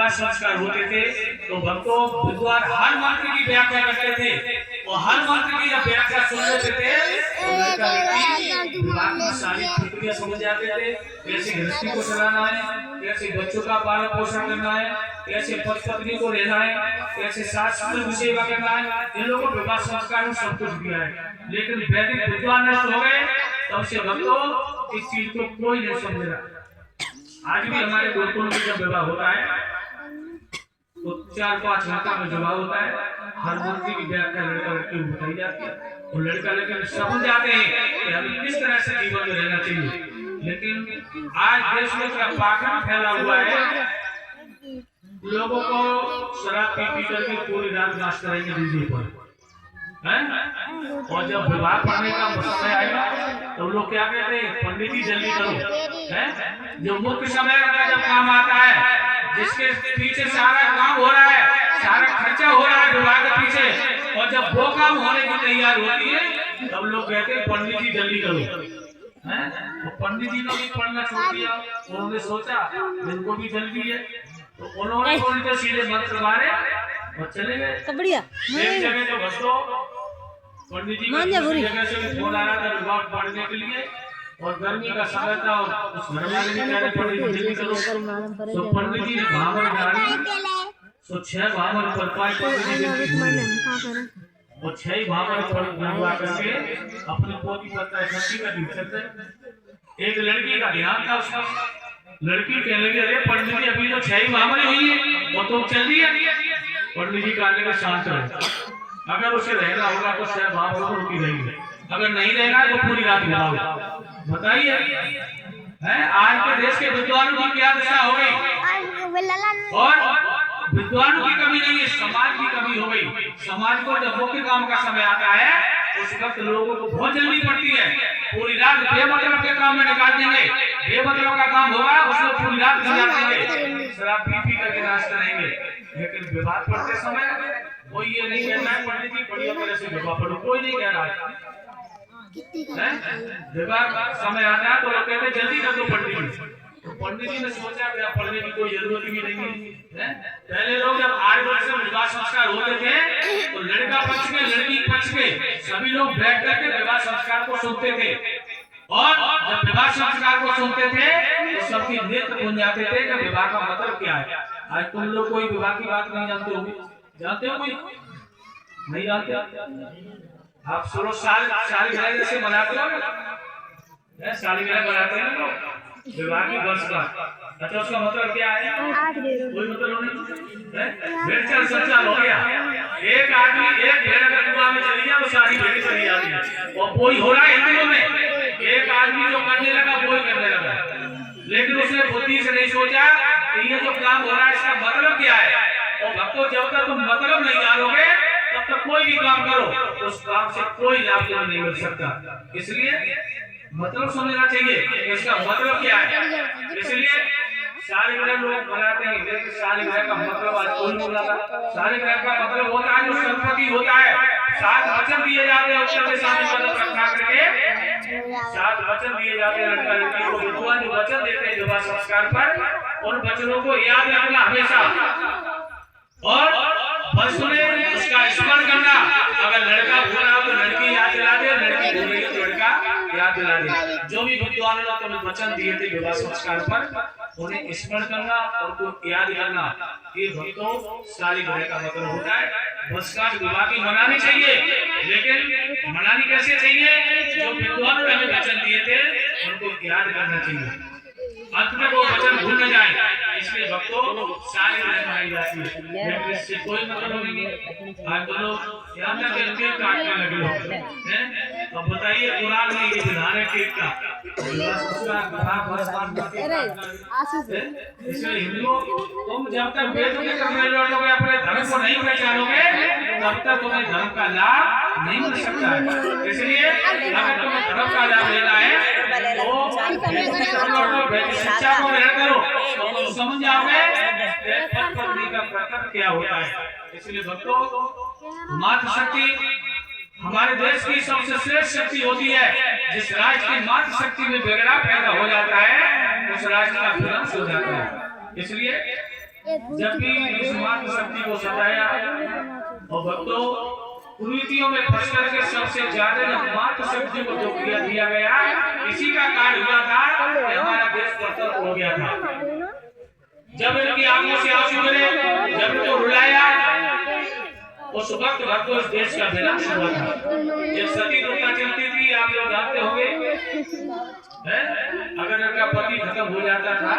संस्कार होते थे तो भक्तों विद्वान हर मंत्र की व्याख्या करते थे और हर मंत्र की जब व्याख्या सुन लेते थे तो विवाह की सारी प्रक्रिया समझ जाते थे। कैसे गृहस्थी को चलाना है, कैसे बच्चों का पालन पोषण करना है, कैसे पति पत्नी को रहना है, कैसे सास ससुर की सेवा करना है, इन लोगों को विवाह संस्कार में सब कुछ दिया है। लेकिन वैदिक विद्वान नष्ट हो गए तब से भक्तों इस चीज को कोई नहीं समझ रहा। आज भी हमारे गुरुकुल में जब विवाह होता है तो 4-5 घंटा में विवाह होता है। हर मंत्री की व्याख्या लड़का लड़की को बताई जाती है और लड़का लड़की समझ जाते हैं कि हमें किस तरह से जीवन में रहना चाहिए। लेकिन आज देश में क्या पाखंड फैला हुआ है, लोगों को शराब पी करके पूरी रात नाश करेंगे डीजे पर हैं? और जब विवाह पढ़ने का समय आएगा तो लोग क्या कहते हैं, पंडित जी जल्दी करो हैं? जो मुख्य समय का जब काम आता है, जिसके पीछे सारा काम हो रहा है, सारा खर्चा हो रहा है विवाह के पीछे, और जब वो काम होने की तैयार होती है तब लोग कहते हैं पंडित जी जल्दी करो हैं? तो पंडित जी ने भी पढ़ना छोड़ दिया। उन्होंने सोचा इनको भी जल्दी है तो उन्होंने उनके सीधे मंत्र मारे और चले गए। एक जगह जो भक्तों पंडित जी का जगह से फोन आया था विवाह पढ़ने के लिए और गर्मी का समय था और उस घर वाले ने कहा पंडित जी जल्दी करो। तो पंडित जी ने भावर डाली तो 6 भावर पर पाए पंडित जी और 6 भावर पर लगवा करके अपने पोती पत्ता इकट्ठी कर दी। एक लड़की का ध्यान था उसका, लड़की कहने लगी अरे पंडित जी अभी तो 6 भावर हुई है और तुम चल दिया। पंडित जी कहने के शांत रहे, अगर उसे रहना होगा तो 6 भावर को रुकी रहेगी, अगर नहीं रहेगा तो पूरी रात बिताओ। बताइए हैं आज के देश के विद्वानों की क्या दशा हो गई। और विद्वानों की कमी नहीं है, समाज की कमी हो गई। समाज को जब मुख्य काम का समय आता है उस वक्त लोगों को बहुत जल्दी पड़ती है, पूरी रात बेमतलब के काम में निकाल देंगे। बेमतलब का काम होगा उसमें पूरी रात गुजार देंगे, शराब पी करके नाश करेंगे। लेकिन विवाह पढ़ते समय कोई ये नहीं कहता है पंडित जी बढ़िया तरह से विवाह पढ़ो, कोई नहीं कह रहा है। विवाह समय आता है तो लोग कहते हैं जल्दी कर दो पंडित जी। तो पंडित जी ने सोचा कि अब पढ़ने की कोई जरूरत ही नहीं है। पहले लोग जब 8 वर्ष में विवाह संस्कार होते थे तो लड़का पक्ष में लड़की पक्ष में सभी लोग बैठ करके विवाह संस्कार को सुनते थे और जब विवाह संस्कार को सुनते थे तो सबकी नेत्र बन जाते थे कि विवाह का मतलब क्या है। आज तुम लोग कोई विवाह की बात नहीं जानते होंगे, जानते हो कोई नहीं जानते? आप 16 साल सालगिरह जैसे मनाते हो ना, सालगिरह मनाते हैं लोग विवाह की वर्षगांठ। अच्छा उसका मतलब क्या है? कोई मतलब नहीं। भेड़ चल सच्चा हो गया, एक आदमी एक भेड़ अगर विवाह में चली जाए तो सारी भेड़ चली जाती है। और कोई हो रहा है हिंदुओं में, एक आदमी जो करने लगा कोई करने लगा, लेकिन उसने बुद्धि से नहीं सोचा कि ये जो काम हो रहा है इसका मतलब क्या है। और भक्तों जब तक तुम मतलब नहीं जानोगे तब तक कोई भी काम करो उस काम से कोई लाभ नहीं मिल सकता। इसलिए मतलब समझना चाहिए इसका मतलब क्या है। इसलिए सालगिरह लोग मनाते हैं, लेकिन सालगिरह का मतलब आज कोई नहीं बताता। सालगिरह का मतलब होता है जो संपत्ति होता है, 7 वचन दिए जाते हैं उसके सामने मतलब रखा करके 7 वचन दिए जाते हैं लड़का लड़की को। विद्वान जो वचन देते हैं विवाह संस्कार पर उन वचनों को याद रखना हमेशा और वर्षों में उसका स्मरण करना। अगर लड़का भूल रहा हो तो लड़की याद दिला दे, लड़की भूल रही हो तो लड़का याद दिला दे। जो भी विद्वानों ने तुम्हें वचन दिए थे विवाह संस्कार पर उन्हें स्मरण करना और उनको याद करना, ये भक्तों सालगिरह का मतलब होता है। वर्षगांठ विवाह की मनानी चाहिए, लेकिन मनानी कैसे चाहिए? जो विद्वानों ने हमें वचन दिए थे उनको याद करना चाहिए, अंत में वो वचन भूल न जाए। इसलिए भक्तों सालगिरह मनाई जाती है, लेकिन इससे कोई मतलब नहीं है। आज तो लोग यहाँ तक केक काटने लगे लोग हैं। अब बताइए कुरान में ये विधान है केक का, इसलिए हिंदुओं तुम जब तक वेद के करने लौटोगे अपने धर्म को नहीं पहचानोगे तब तक तुम्हें धर्म का लाभ नहीं मिल सकता है। इसलिए अगर तुम्हें धर्म का लाभ लेना है तो शिक्षा को ग्रहण करो तो तुम समझ जाओगे पत्नी का कर्तव्य क्या होता है। इसलिए भक्तों मातृशक्ति हमारे देश की सबसे श्रेष्ठ शक्ति होती है। जिस राष्ट्र की मातृशक्ति में बिगड़ा पैदा हो जाता है उस राष्ट्र का विनाश हो जाता है। इसलिए जब भी इस मातृ शक्ति को सताया और भक्तों कुरीतियों में फंस करके सबसे ज्यादा जब मातृ शक्ति को दुख दिया गया, इसी का कारण हुआ था कि हमारा देश प्रतर हो गया था। जब इनकी आंखों से आंसू गिरे, जब इनको रुलाया, उस वक्त भक्तों इस देश का विनाश हुआ था। जब सती दुर्गा चलती थी, आप लोग जानते होंगे, अगर इनका पति खत्म हो जाता था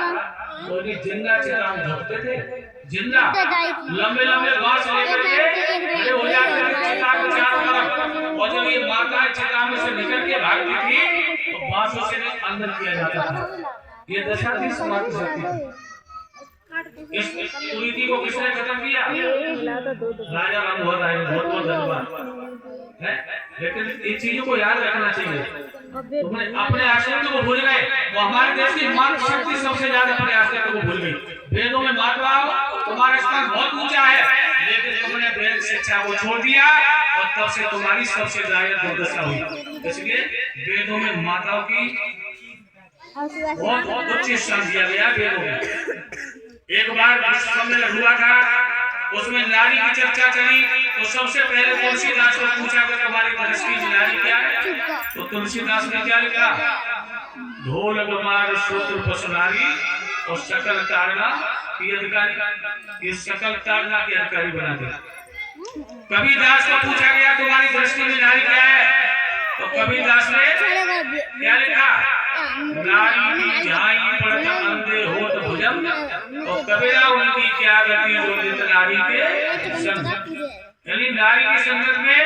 तो इन्हें जिंदा चिता में झोंकते थे। जिंदा लंबे लंबे बांस लेकर के खड़े हो जाते थे चिता के चारों तरफ, और जब ये माता चिता में से निकल के भागती थी तो बांसों से अंदर किया जाता था। ये दशा थी समाज शक्ति। इस कुरीति को किसने खत्म किया? राजा राममोहन राय ने। बहुत बहुत धन्यवाद। लेकिन इन चीजों को याद रखना चाहिए। तुमने अपने आश्रम को भूल गए, वो हमारे देश की मातृ शक्ति सबसे ज्यादा अपने आश्रम को भूल गई। वेदों में मातृ तुम्हारा स्थान बहुत ऊंचा है, लेकिन तुमने वेद शिक्षा को छोड़ दिया और तब से तुम्हारी सबसे ज्यादा दुर्दशा हुई। इसलिए वेदों में माताओं की बहुत उच्च स्थान दिया गया। वेदों में एक बार विश्व सम्मेलन हुआ था, उसमें नारी की चर्चा चली, तो सबसे पहले तुलसीदास को पूछा कि तुम्हारी दृष्टि में नारी क्या है? तो तुलसीदास ने क्या लिखा? ढोल कुमार शूद्र पशु नारी और सकल तारणा की अधिकारी। ये सकल तारणा के अधिकारी बना दिया। कबीरदास को पूछा गया तुम्हारी दृष्टि में नारी क्या है? तो कबीरदास ने क्या लिखा? नारी की झाई पड़त अंधे होत भुजम, और कबीरा उनकी क्या गति जो नित नारी के संग। यानी नारी की संगत में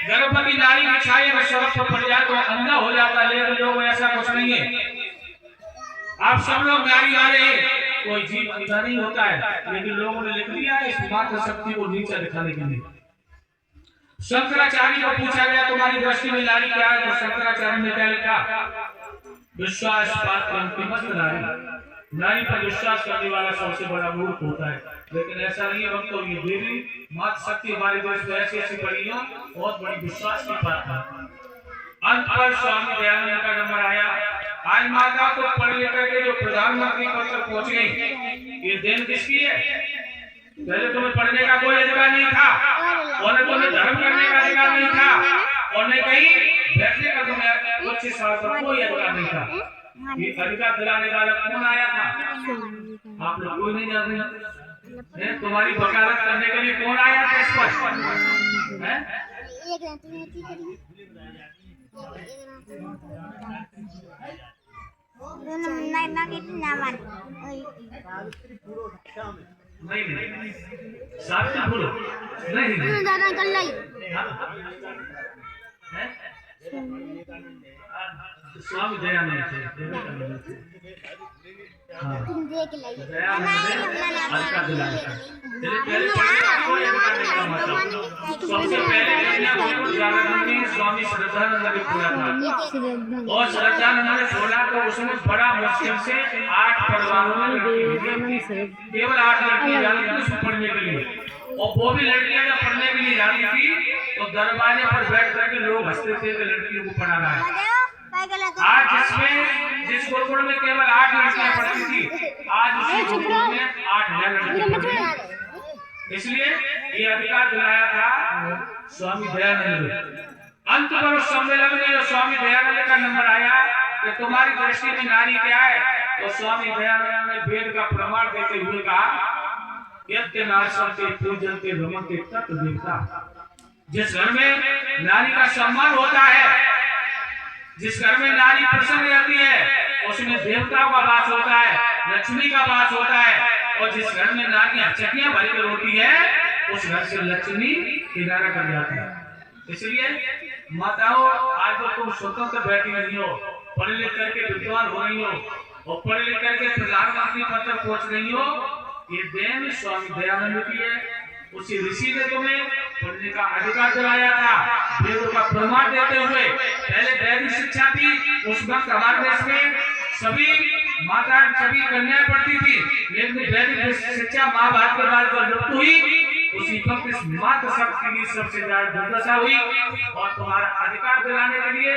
गर्भवती नारी की छाया में सड़क पर पड़ जाए तो अंधा हो जाता है, लेकिन लोग ऐसा कुछ नहीं है। आप सब लोग नारी आ रहे हैं, कोई जीव अंधा नहीं होता है, लेकिन लोगों ने लिख दिया इस मातृ शक्ति को नीचा दिखाने के लिए। शंकराचार्य को पूछा गया तुम्हारी दृष्टि में नारी क्या है? तो शंकराचार्य ने क्या लिखा? विश्वास नारी पर विश्वास करने वाला सबसे बड़ा मूर्ख होता है। लेकिन ऐसा नहीं है भक्तों, ये देवी मातृ शक्ति हमारे देश में ऐसी ऐसी बड़ी है, बहुत बड़ी विश्वास की बात है। अंत पर स्वामी दयानंद का नंबर आया। आज माता को पढ़ लेकर के जो प्रधानमंत्री पद तक पहुंच गई, ये देन किसकी है? पहले तुम्हें पढ़ने का कोई अधिकार नहीं था, और तुम्हें धर्म करने का अधिकार नहीं था, और न कहीं बैठने का तुम्हें उच्च स्थान पर कोई अधिकार नहीं था। ये अधिकार दिलाने वाला कौन आया था? आप लोग कोई नहीं जानते। तुम्हारी वकालत करने के लिए कौन आया था इस पर? नहीं साथ में बोलो। नहीं दादा कर लाई स्वामी दयानंद तुम देख लाई हल्का दिलाने का। सबसे पहले स्वामी श्रद्धानंद ने खोला था, और श्रद्धानंद ने खोला तो उसमें बड़ा मुश्किल से 8 परिवारों में केवल 8 लड़कियां जाती थी उसमें पढ़ने के लिए, और वो भी लड़कियां जब पढ़ने के लिए जाती थी तो दरवाजे पर बैठ करके लोग हंसते थे कि लड़कियों को पढ़ाना है। आज जिस गुरुकुल में केवल 8 लड़कियां पढ़ती थी, आज उसी गुरुकुल में 8000 लड़कियां पढ़ती। इसलिए ये अधिकार दिलाया था स्वामी दयानंद ने। अंत पर उस सम्मेलन में स्वामी दयानंद का नंबर आया कि तुम्हारी दृष्टि में नारी क्या है? तो स्वामी दयानंद ने वेद का प्रमाण देते हुए कहा यत्ते नासते पूजन्ते रमन्ते तत् देवता। जिस घर में नारी का सम्मान होता है, जिस घर में नारी प्रसन्न रहती है, उसमें देवताओं का वास होता है, लक्ष्मी का वास होता है, और जिस घर में नारियां चकियां भर कर होती है, उस घर से लक्ष्मी किनारा कर जाती है। इसलिए माताओं, आज तो तुम स्वतंत्र बैठी नहीं हो, पढ़ लिख करके विद्वान हो रही हो, और पढ़ लिख करके प्रधानमंत्री पद तक पहुंच रही हो, ये देन स्वामी दयानंद की है। उसी ऋषि ने तुम्हें पढ़ने का अधिकार दिलाया था, वेदों का प्रमाण देते हुए। पहले वैदिक शिक्षा थी, उस वक्त हमारे देश में सभी माता सभी कन्याएं पढ़ती थी, लेकिन वैदिक शिक्षा महाभारत के बाद जब लुप्त हुई उसी वक्त इस मातृ शक्ति की सबसे ज्यादा दुर्दशा हुई और तुम्हारा अधिकार दिलाने के लिए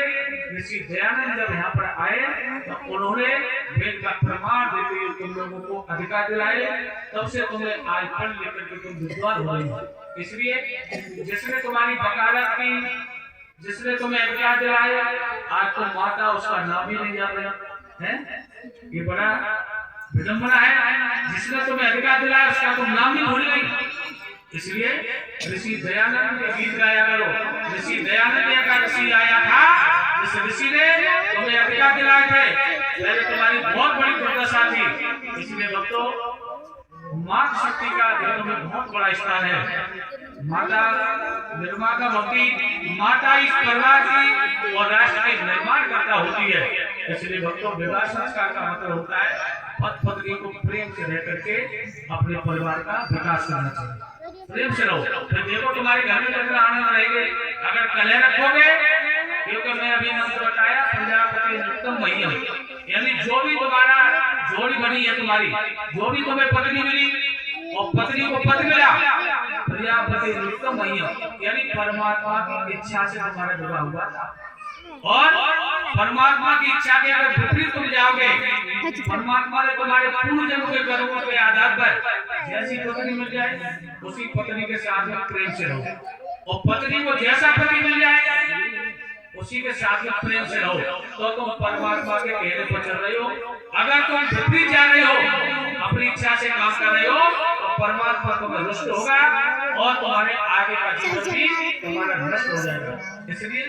ऋषि दयानंद जब यहाँ पर आए तो उन्होंने वेद का प्रमाण देते हुए तुम लोगों को अधिकार दिलाए। तब से तुम्हें आज पढ़ लिख करके तुम विद्वान हो रही हो। इसलिए जिसने तुम्हारी वकालत की, जिसने तुम्हें अधिकार दिलाया, आज तुम माता उसका नाम ही नहीं जान रहे हैं। ये बड़ा विडंबना है। जिसने तुम्हें अधिकार दिलाया उसका तुम नाम ही भूल गई। इसलिए ऋषि दयानंद के गीत गाया करो। ऋषि दयानंद का ऋषि आया था जिस ऋषि ने तुम्हें अधिकार दिलाए थे, पहले तुम्हारी बहुत बड़ी दुर्दशा थी। इसलिए भक्तों, मातृ शक्ति का धर्म में बहुत बड़ा स्थान है। माता निर्माता भक्ति, माता इस परिवार की और राष्ट्र के निर्माण करता होती है। इसलिए भक्तों, विवाह संस्कार का मतलब होता है पति पत्नी को प्रेम से रह करके अपने परिवार का विकास करना चाहिए। प्रेम से रहो, फिर देखो तुम्हारे घर में कितना आनंद रहेंगे। अगर कलह रखोगे, क्योंकि मैं अभी नाम बताया प्रजापति उत्तम मह्यम, यानी जो भी तुम्हारा जोड़ी बनी है, तुम्हारी जो भी तुम्हें पत्नी मिली और पत्नी को पति मिला, प्रजापति उत्तम मह्यम, यानी परमात्मा की इच्छा से तुम्हारा विवाह हुआ था। और परमात्मा की इच्छा के अगर विपरीत तुम जाओगे, परमात्मा ने तुम्हारे पूर्व जन्म के कर्मों के आधार पर जैसी पत्नी मिल जाए उसी पत्नी के साथ में प्रेम से रहो। और पत्नी को जैसा पति मिल जाए उसी के साथ में प्रेम से रहो, तो तुम परमात्मा के कहने पर चल रहे हो। अगर तुम विपरीत जा रहे हो, अपनी इच्छा से काम कर रहे हो, तो परमात्मा तुम्हें रुष्ट होगा और तुम्हारे आगे का जीवन भी तुम्हारा नष्ट हो जाएगा। इसलिए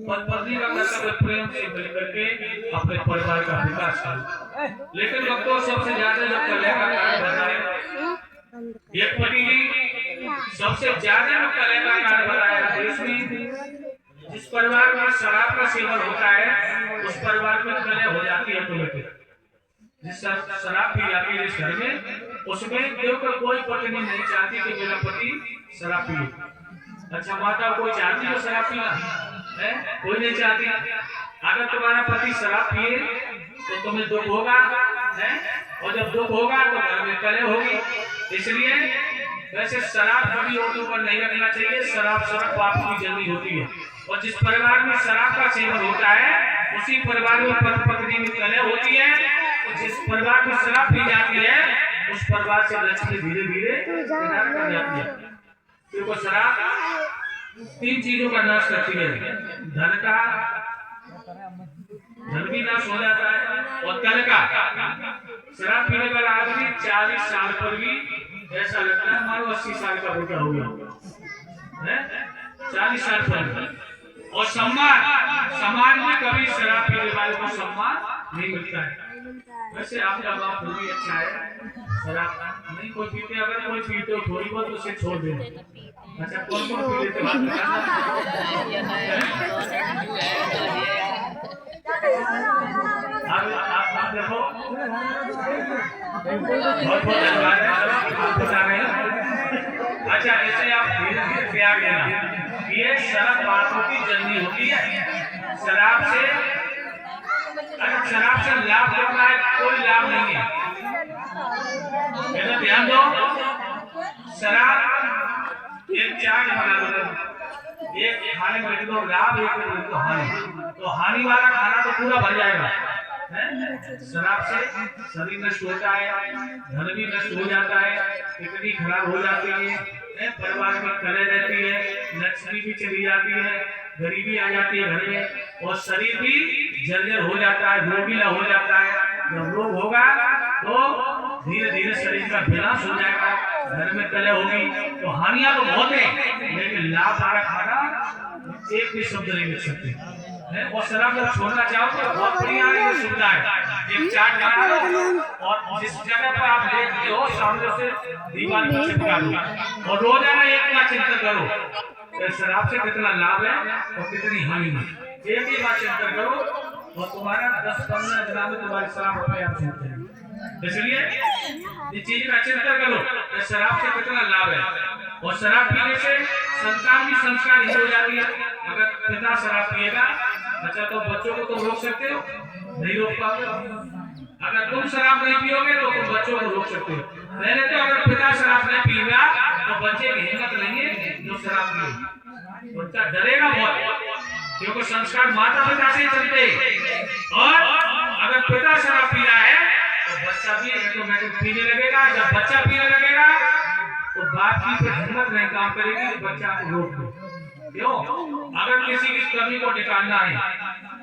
पत्नी का कर्तव्य प्रेम से मिलकर के अपने परिवार का विकास करो। लेकिन भक्तों, सबसे ज्यादा जो कलह का कारण बना है, एक पति की सबसे ज्यादा जो कलह का कारण बनाया देश में, जिस परिवार में शराब का सेवन होता है उस परिवार में कलह हो जाती है ऑटोमेटिक। जिस शराब पी जाती है जिस घर में, उसमें क्योंकि कोई पत्नी नहीं चाहती कि मेरा पति शराब पिए। अच्छा, माता कोई चाहती है शराब पीना है? कोई नहीं चाहती। अगर तुम्हारा पति शराब पिए तो तुम्हें दुख होगा है, और जब दुख होगा तो घर में कलह होगी। इसलिए वैसे शराब कभी औरतों पर नहीं रखना चाहिए। शराब पाप की जल्दी होती है। और जिस परिवार में शराब का सेवन होता है उसी परिवार में पति पत्नी में कलह होती है। और जिस परिवार में शराब पी जाती है उस परिवार से लक्ष्मी धीरे धीरे विनाश कर जाती है। क्योंकि शराब तीन चीजों का नाश करती है। धन का, धन भी नाश हो जाता है, और तन का। शराब पीने वाला आदमी 40 साल पर भी ऐसा लगता है मानो 80 साल का बूढ़ा हो गया है, 40 साल पर। और सम्मान, समाज में कभी शराब पीने वाले को सम्मान नहीं मिलता है। वैसे आपका बाप भी अच्छा है, शराब नहीं कोई पीते, अगर कोई पीते हो थोड़ी बहुत उसे छोड़ देना। अच्छा, कौन कौन पी लेते हैं? आप देखो, बहुत बहुत धन्यवाद आप बता रहे हैं। अच्छा, ऐसे आप धीरे धीरे त्याग लेना। ये शराब बातों की जल्दी होती है। शराब से, अगर शराब से लाभ करना है, कोई लाभ नहीं है। मेरा ध्यान दो, शराब एक चार्ज बना दो, एक खाने में तो लाभ, एक तो हानि। तो हानि वाला खाना तो पूरा भर जाएगा। शराब से शरीर नष्ट होता है, धन भी नष्ट हो जाता है, किडनी खराब हो जाती है, परिवार में कलह रहती है, लक्ष्मी भी चली जाती है, गरीबी आ जाती है घर में, और शरीर भी जर्जर हो जाता है, रोगीला हो जाता है। जब रोग होगा तो धीरे धीरे शरीर का विनाश हो जाएगा, घर में कलह होगी। तो हानियां तो बहुत है, लेकिन लाभ वाला खाना एक भी शब्द नहीं लिख सकते। और शराब को छोड़ना चाहो तो बहुत बढ़िया सुविधा है। एक चार्ट बना लो, और जिस जगह पर आप देखते हो सामने से दीवार पर चिपका दो, और रोजाना एक बार चिंतन करो शराब से कितना लाभ है और कितनी हानि है। एक ही बार चिंतन करो और तुम्हारा 10-15 दिन में तुम्हारी शराब अपने आप छूट जाएगी। इसलिए इस चीज का चिंतन करो शराब से कितना लाभ है। और शराब पीने से संतान भी संस्कार ही हो जाती है। अगर पिता शराब पिएगा, अच्छा, तो बच्चों को तो रोक सकते हो? नहीं रोक पाओगे। अगर तुम शराब नहीं पियोगे तो तुम बच्चों को रोक सकते हो। पहले तो अगर पिता शराब नहीं पिएगा तो बच्चे की हिम्मत नहीं है जो शराब पिए, बच्चा डरेगा बहुत, क्योंकि संस्कार माता पिता से चलते। और अगर पिता शराब पी रहा है तो बच्चा भी ऑटोमेटिक पीने लगेगा। जब बच्चा पीने लगेगा तो बाप की फिर हिम्मत नहीं काम करेगी कि बच्चा को रोक दो। क्यों? अगर किसी की कमी को निकालना है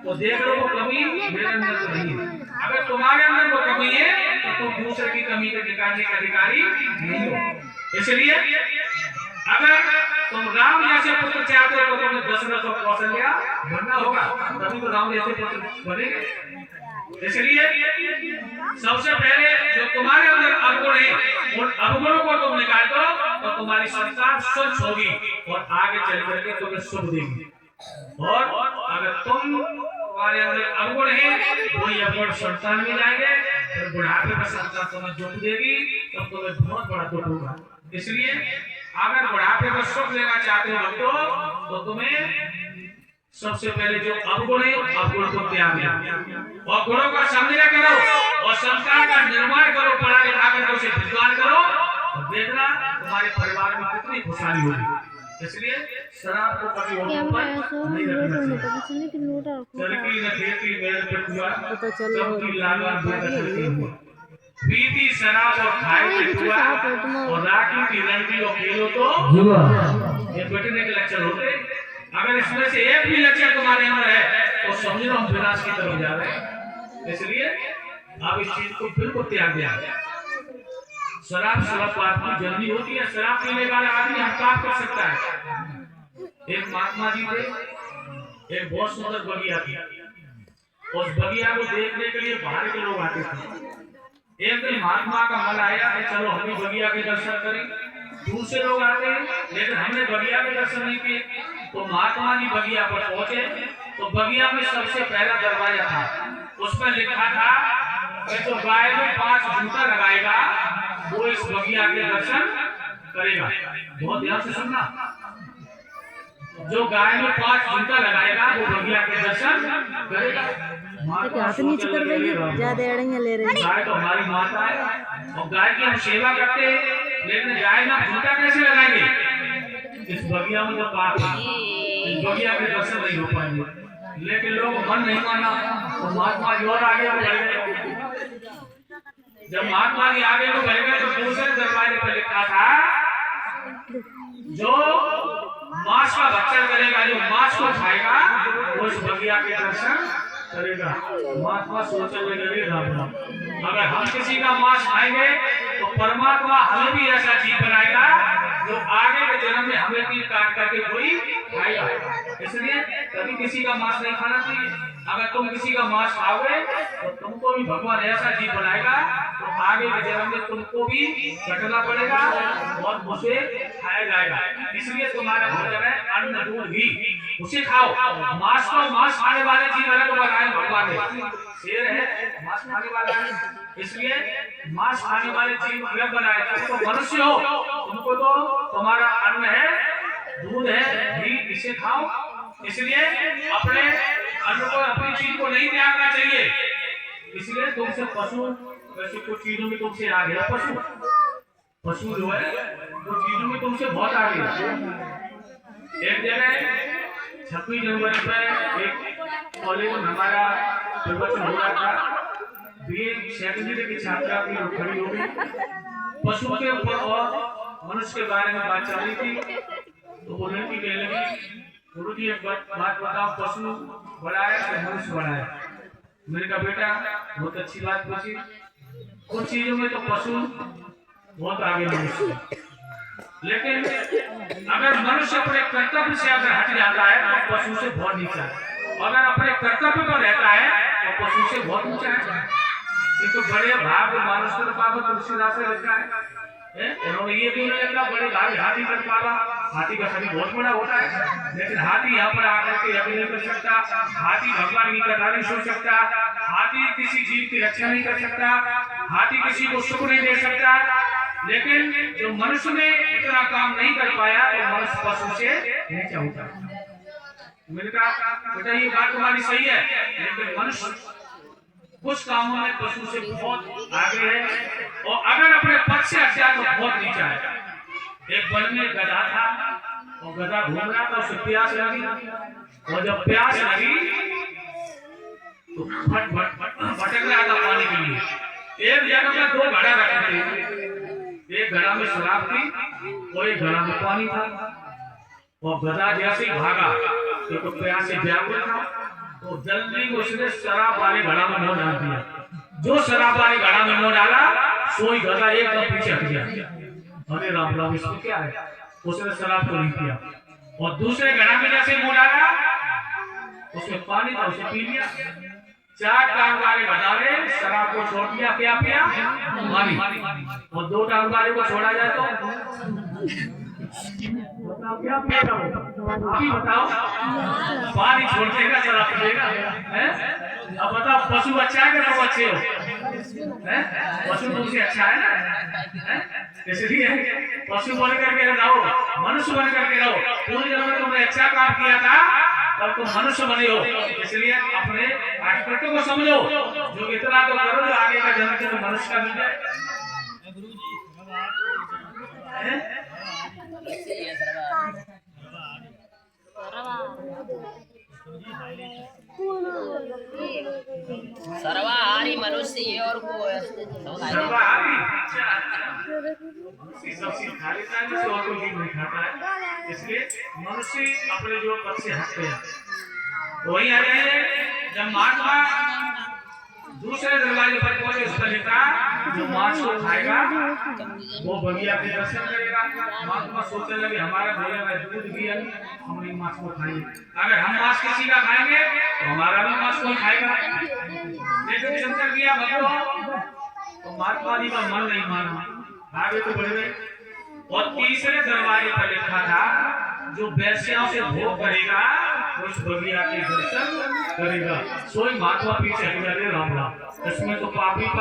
तो देख लो वो कमी मेरे अंदर तो नहीं है। अगर तुम्हारे अंदर वो कमी है तो तुम दूसरे की कमी को निकालने के अधिकारी नहीं हो। इसलिए अगर तुम राम जैसे पुत्र चाहते हो तो तुम्हें दशरथ और कौशल्या बनना होगा, तभी तो राम जैसे पुत्र बनेंगे। इसलिए सबसे पहले जो तुम्हारे अंदर अवगुण है उन अवगुणों को तुम निकाल दो तो तुम्हारी संतान स्वच्छ होगी और आगे चल करके तुम्हें सुख देगी। और अगर तुम्हारे अंदर अवगुण है वही अवगुण संतान में जाएंगे, फिर बुढ़ापे में संतान तुम्हें दुख देगी, तब तुम्हें बहुत बड़ा दुख होगा। इसलिए अगर बुढ़ापे में सुख लेना चाहते हो बच्चों तो तुम्हें सबसे पहले जो अवगुण है अवगुण को त्याग दो और गुणों का सम्मिलन करो और संस्कार का निर्माण करो, पढ़ा लिखा कर उसे विद्वान करो और देखना तुम्हारे परिवार में कितनी खुशहाली होगी। इसलिए शराब को कभी होठों पर नहीं रखना चाहिए। चलकी न खेती मेरे पे हुआ सबकी लाला बेदखल हुआ, पीती शराब और खाए पे हुआ और राखी की रणबी और खेलो तो ये बैठने के लक्षण होते। अगर इसमें से एक भी लक्षण तुम्हारे अंदर है तो समझ लो हम विनाश की तरफ जा रहे हैं। इसलिए आप इस चीज को बिल्कुल त्याग दिया। शराब पाप की जल्दी होती है। शराब पीने वाला आदमी हड़ताल कर सकता है। एक महात्मा जी थे, एक बहुत सुंदर बगिया थी, उस बगिया को देखने के लिए बाहर के लोग आते थे। एक दिन महात्मा का मन आया कि चलो हम भी बगिया के दर्शन करें। दूर से लोग आते हैं लेकिन हमने बगिया के दर्शन नहीं किए। तो महात्मा जी बगिया पर पहुंचे तो बगिया में सबसे पहला दरवाजा था, उसमें लिखा था कि जो गाय में 5 जूता लगाएगा वो इस बगिया के दर्शन करेगा। बहुत ध्यान से सुनना, जो गाय में 5 जूता लगाएगा वो बगिया के दर्शन करेगा। हाथ नीचे कर रही है, ज्यादा एड़ियां ले रही है। गाय तो हमारी माता है और गाय की हम सेवा करते हैं, लेकिन गाय में जूता कैसे लगाएंगे? इस बगिया में जो पाप है इस बगिया के दर्शन नहीं हो पाएंगे। लेकिन लोग मन नहीं माना तो महात्मा जी और आगे बढ़ गए। जब महात्मा जी आगे को बढ़ गए तो दूसरे दरवाजे पर लिखा था जो मांस का भक्षण करेगा, जो मांस को खाएगा वो इस बगिया के दर्शन करेगा। महात्मा सोचने लगे अगर हम किसी का मांस खाएंगे तो परमात्मा हमें भी ऐसा जीव बनाएगा जो आगे के जन्म में हमें भी काट करके कोई खाएगा। इसलिए कभी किसी का मांस नहीं खाना चाहिए। अगर तुम किसी का मांस खाओगे तो तुमको भी भगवान ऐसा जीव बनाएगा तो आगे के जन्म में तुमको भी कटना पड़ेगा और उसे खाया जाएगा। इसलिए तुम्हारा भोजन है अन्न दूध घी, उसे खाओ। मांस को मांस खाने वाले जीव अलग बनाए भगवान ने। शेर है मांस खाने वाला है, इसलिए मांस खाने वाले जीव अलग बनाए। तुम तो मनुष्य हो, तुमको तो तुम्हारा अन्न है, दूध है, घी, इसे खाओ। इसलिए अपने अन्न को, अपनी चीज को नहीं त्यागना चाहिए। इसलिए तुमसे पशु, वैसे कुछ चीजों में तुमसे आगे है पशु जो है वो चीजों में तुमसे बहुत आगे है। एक जगह 26 जनवरी पर एक कॉलेज में हमारा प्रवचन हो रहा था। बीए सेकेंडरी की छात्रा थी, वो खड़ी हो गई, पशु के ऊपर और मनुष्य के बारे में बात चल रही थी। तो वो लड़की कहने लगी गुरु जी एक बात बताओ, पशु बड़ा है कि मनुष्य बड़ा है? मैंने कहा बेटा बहुत अच्छी बात पूछी, कुछ चीजों में तो पशु बहुत आगे मनुष्य, लेकिन अगर मनुष्य अपने कर्तव्य से अगर हट जाता है तो पशु से बहुत नीचा है, अगर अपने कर्तव्य पर रहता है तो पशु से बहुत ऊंचा है। ये तो बड़े भाग मानुष कर पावा तुलसीदास से रखा है। उन्होंने ये भी नहीं लिखा बड़े भाग हाथी कर पावा, हाथी का शरीर बहुत बड़ा होता है, लेकिन हाथी यहाँ पर आकर के अभी नहीं कर सकता, हाथी भगवान की कथा नहीं सुन सकता, हाथी किसी जीव की रक्षा नहीं कर सकता, हाथी किसी को सुख नहीं दे सकता। लेकिन जो मनुष्य ने इतना काम नहीं कर पाया तो मनुष्य पशु से नीचा होता है। मैंने कहा बेटा ये बात तुम्हारी सही है, लेकिन मनुष्य कुछ कामों में पशु से बहुत आगे है और अगर अपने पद से हट जाए तो बहुत नीचा है। एक वन में गधा था और गधा घूम रहा था, उसे प्यास लगी और जब प्यास लगी तो भटक रहा था पानी के लिए। एक जगह में दो घड़ा रखे थे, एक घड़ा में शराब थी और एक घड़ा में पानी था। और गधा जैसे ही भागा तो प्यास से व्याकुल था तो जल्दी उसने शराब वाले घड़ा में मुंह डाल दिया। जो शराब वाले घड़ा में मुंह डाला सोई गधा एकदम पीछे हट गया। अरे राम राम, इसमें क्या है? उसने शराब को नहीं पिया। और दूसरे घड़ा में जैसे मुंह डाला उसमें पानी था, उसे पी लिया। चार टांग वाले गधा ने शराब को छोड़ दिया, क्या पिया? पानी। और दो टांग वाले को छोड़ा जाए तो बताओ क्या पिएगा? आप ही बताओ। पानी छोड़ देगा, शराब पिएगा? अब बताओ पशु अच्छा है कि अच्छे हो? पशु तुमसे अच्छा है ना? इसलिए पशु बन करके रहो, मनुष्य बन करके रहो। पूरे जन्म में तुमने अच्छा काम किया था तब तुम मनुष्य बने हो। इसलिए अपने कर्तव्य को समझो, जो इतना तो करो जो आगे का जन्म जो मनुष्य का मिल जाए। सर्वाहारी मनुष्य ये और को सर्वाहारी सबसे खा लेता है, किसी और को नहीं खाता है। इसलिए मनुष्य अपने जो पद से हटते हैं। वही आ जाए जब महात्मा दूसरे दरवाजे पर पहुंचे, उसका लिखा जो मांस को खाएगा वो बगिया के दर्शन करेगा। महात्मा सोचने लगे हमारा भैया में दूध भी है, हम नहीं मांस को खाएंगे। अगर हम मांस किसी का खाएंगे तो हमारा भी मांस को खाएगा। लेकिन शंकर किया भगवान तो महात्मा जी का मन नहीं माना, आगे तो बढ़ गए। और तीसरे दरवाजे पर लिखा था जो वैश्याओं से भोग करेगा उस बगिया के दर्शन करेगा। सोई महात्मा पीछे हट गए। राम राम, इसमें तो पापी पाप